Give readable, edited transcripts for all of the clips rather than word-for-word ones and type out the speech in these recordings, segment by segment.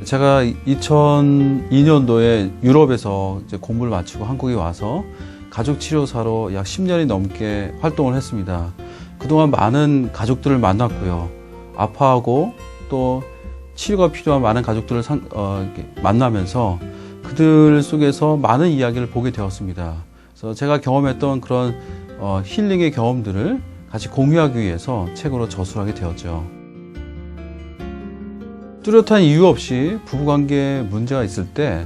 제가 2002년도에 유럽에서 이제 공부를 마치고 한국에 와서 가족치료사로 약 10년이 넘게 활동을 했습니다. 그동안 많은 가족들을 만났고요. 아파하고 또 치료가 필요한 많은 가족들을 만나면서 그들 속에서 많은 이야기를 보게 되었습니다. 그래서 제가 경험했던 그런 힐링의 경험들을 같이 공유하기 위해서 책으로 저술하게 되었죠. 뚜렷한 이유 없이 부부관계에 문제가 있을 때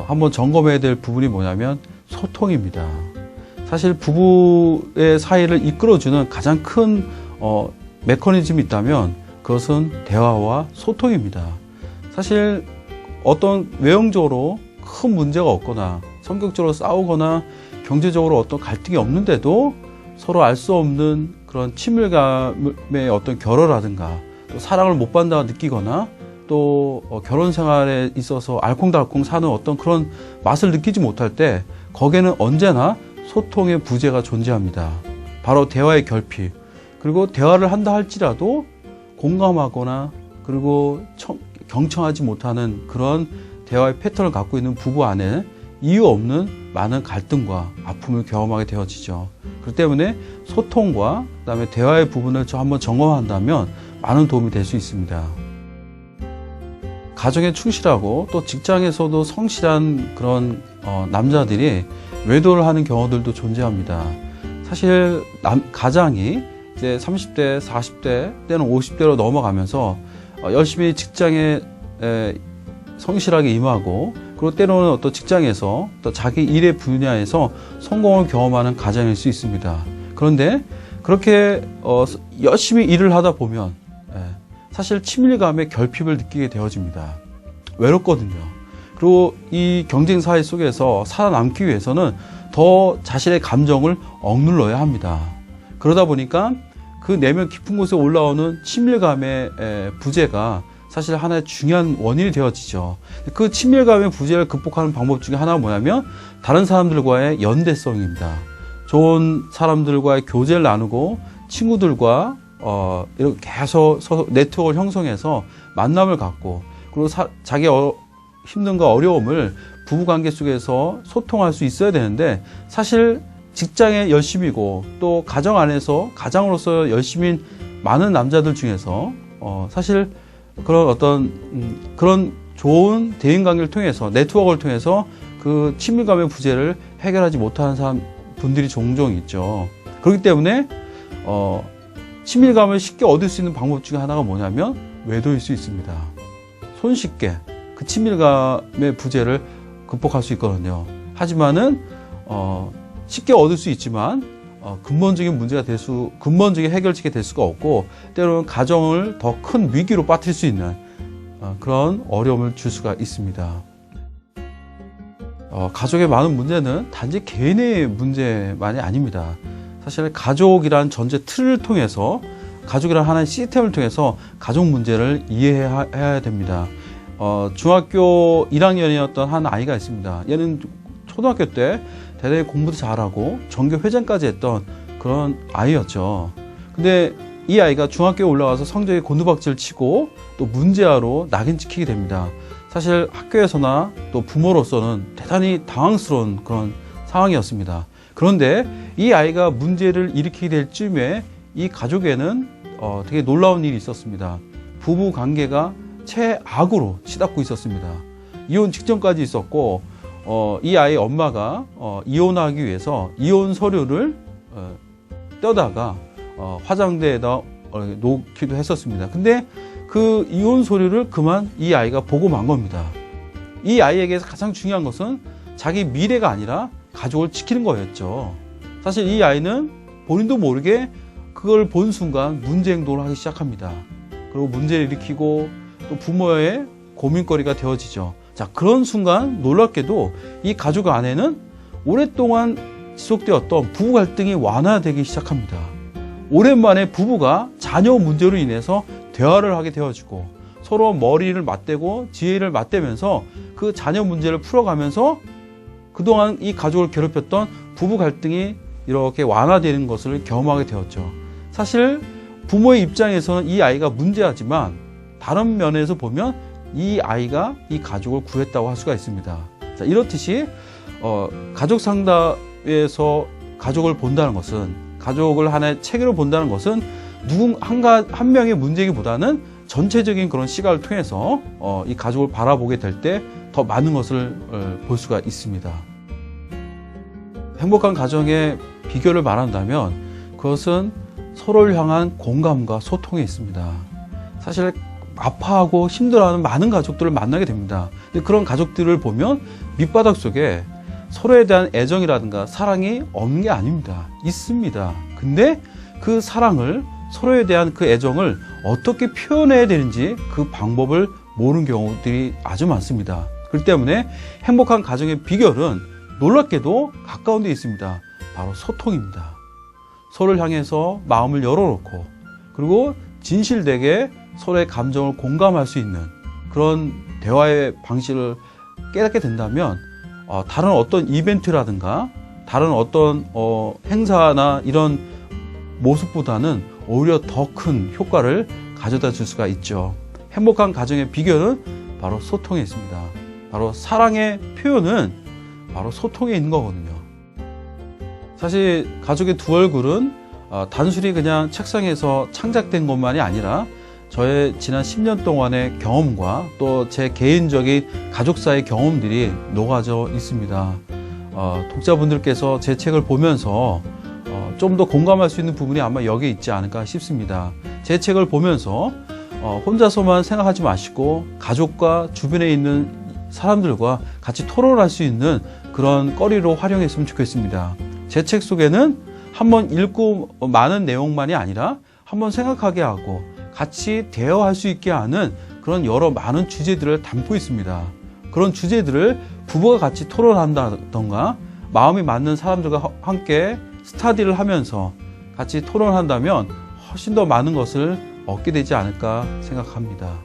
한번 점검해야 될 부분이 뭐냐면 소통입니다. 사실 부부의 사이를 이끌어주는 가장 큰 메커니즘이 있다면 그것은 대화와 소통입니다. 사실 어떤 외형적으로 큰 문제가 없거나 성격적으로 싸우거나 경제적으로 어떤 갈등이 없는데도 서로 알 수 없는 그런 친밀감의 어떤 결여라든가 또 사랑을 못 받는다 느끼거나 또 결혼 생활에 있어서 알콩달콩 사는 어떤 그런 맛을 느끼지 못할 때 거기에는 언제나 소통의 부재가 존재합니다. 바로 대화의 결핍, 그리고 대화를 한다 할지라도 공감하거나 그리고 경청하지 못하는 그런 대화의 패턴을 갖고 있는 부부 안에 이유 없는 많은 갈등과 아픔을 경험하게 되어지죠. 그렇기 때문에 소통과 그다음에 대화의 부분을 한번 점검한다면 많은 도움이 될 수 있습니다. 가정에 충실하고 또 직장에서도 성실한 그런 남자들이 외도를 하는 경우들도 존재합니다. 사실 가장이 이제 30대, 40대 때는 50대로 넘어가면서 열심히 직장에 성실하게 임하고 그리고 때로는 어떤 직장에서 또 자기 일의 분야에서 성공을 경험하는 가정일 수 있습니다. 그런데 그렇게 열심히 일을 하다 보면 사실 친밀감의 결핍을 느끼게 되어집니다. 외롭거든요. 그리고 이 경쟁 사회 속에서 살아남기 위해서는 더 자신의 감정을 억눌러야 합니다. 그러다 보니까 그 내면 깊은 곳에 올라오는 친밀감의 부재가 사실 하나의 중요한 원인이 되어지죠. 그 친밀감의 부재를 극복하는 방법 중에 하나가 뭐냐면 다른 사람들과의 연대성입니다. 좋은 사람들과의 교제를 나누고 친구들과 이렇게 계속 네트워크를 형성해서 만남을 갖고 그리고 자기 힘듦과 어려움을 부부관계 속에서 소통할 수 있어야 되는데 사실 직장에 열심이고 또 가정 안에서 가장으로서 열심인 많은 남자들 중에서 사실 그런 어떤 그런 좋은 대인관계를 통해서 네트워크를 통해서 그 친밀감의 부재를 해결하지 못하는 분들이 종종 있죠. 그렇기 때문에 친밀감을 쉽게 얻을 수 있는 방법 중에 하나가 뭐냐면 외도일 수 있습니다. 손쉽게 그 친밀감의 부재를 극복할 수 있거든요. 하지만은 쉽게 얻을 수 있지만 근본적인 해결책이 될 수가 없고 때로는 가정을 더 큰 위기로 빠뜨릴 수 있는 그런 어려움을 줄 수가 있습니다. 가족의 많은 문제는 단지 개인의 문제만이 아닙니다. 사실 가족이란 전체 틀을 통해서 가족이란 하나의 시스템을 통해서 가족 문제를 이해해야 됩니다. 중학교 1학년이었던 한 아이가 있습니다. 얘는 초등학교 때 대단히 공부도 잘하고 전교 회장까지 했던 그런 아이였죠. 근데 이 아이가 중학교에 올라가서 성적에 곤두박질 치고 또 문제아로 낙인 찍히게 됩니다. 사실 학교에서나 또 부모로서는 대단히 당황스러운 그런 상황이었습니다. 그런데 이 아이가 문제를 일으키게 될 즈음에 이 가족에는 되게 놀라운 일이 있었습니다. 부부 관계가 최악으로 치닫고 있었습니다. 이혼 직전까지 있었고 이 아이의 엄마가 이혼하기 위해서 이혼 서류를 떼다가 화장대에다 놓기도 했었습니다. 근데 그 이혼 서류를 그만 이 아이가 보고 만 겁니다. 이 아이에게 가장 중요한 것은 자기 미래가 아니라 가족을 지키는 거였죠. 사실 이 아이는 본인도 모르게 그걸 본 순간 문제 행동을 하기 시작합니다. 그리고 문제를 일으키고 또 부모의 고민거리가 되어지죠. 자, 그런 순간 놀랍게도 이 가족 안에는 오랫동안 지속되었던 부부 갈등이 완화되기 시작합니다. 오랜만에 부부가 자녀 문제로 인해서 대화를 하게 되어지고 서로 머리를 맞대고 지혜를 맞대면서 그 자녀 문제를 풀어가면서 그동안 이 가족을 괴롭혔던 부부 갈등이 이렇게 완화되는 것을 경험하게 되었죠. 사실 부모의 입장에서는 이 아이가 문제하지만 다른 면에서 보면 이 아이가 이 가족을 구했다고 할 수가 있습니다. 자, 이렇듯이 가족 상담에서 가족을 본다는 것은, 가족을 하나의 체계로 본다는 것은 한 명의 문제이기보다는 전체적인 그런 시각을 통해서 이 가족을 바라보게 될 때 더 많은 것을 볼 수가 있습니다. 행복한 가정의 비결을 말한다면 그것은 서로를 향한 공감과 소통에 있습니다. 사실 아파하고 힘들어하는 많은 가족들을 만나게 됩니다. 근데 그런 가족들을 보면 밑바닥 속에 서로에 대한 애정이라든가 사랑이 없는 게 아닙니다. 있습니다. 근데 그 사랑을, 서로에 대한 그 애정을 어떻게 표현해야 되는지 그 방법을 모르는 경우들이 아주 많습니다. 그렇기 때문에 행복한 가정의 비결은 놀랍게도 가까운 데 있습니다. 바로 소통입니다. 서로를 향해서 마음을 열어놓고, 그리고 진실되게 서로의 감정을 공감할 수 있는 그런 대화의 방식을 깨닫게 된다면 다른 어떤 이벤트라든가 다른 어떤 행사나 이런 모습보다는 오히려 더 큰 효과를 가져다 줄 수가 있죠. 행복한 가정의 비결은 바로 소통에 있습니다. 바로 사랑의 표현은 바로 소통에 있는 거거든요. 사실 가족의 두 얼굴은 단순히 그냥 책상에서 창작된 것만이 아니라 저의 지난 10년 동안의 경험과 또 제 개인적인 가족사의 경험들이 녹아져 있습니다. 독자분들께서 제 책을 보면서 좀 더 공감할 수 있는 부분이 아마 여기에 있지 않을까 싶습니다. 제 책을 보면서 혼자서만 생각하지 마시고 가족과 주변에 있는 사람들과 같이 토론할 수 있는 그런 거리로 활용했으면 좋겠습니다. 제 책 속에는 한번 읽고 많은 내용만이 아니라 한번 생각하게 하고 같이 대화할 수 있게 하는 그런 여러 많은 주제들을 담고 있습니다. 그런 주제들을 부부가 같이 토론한다던가 마음이 맞는 사람들과 함께 스터디를 하면서 같이 토론한다면 훨씬 더 많은 것을 얻게 되지 않을까 생각합니다.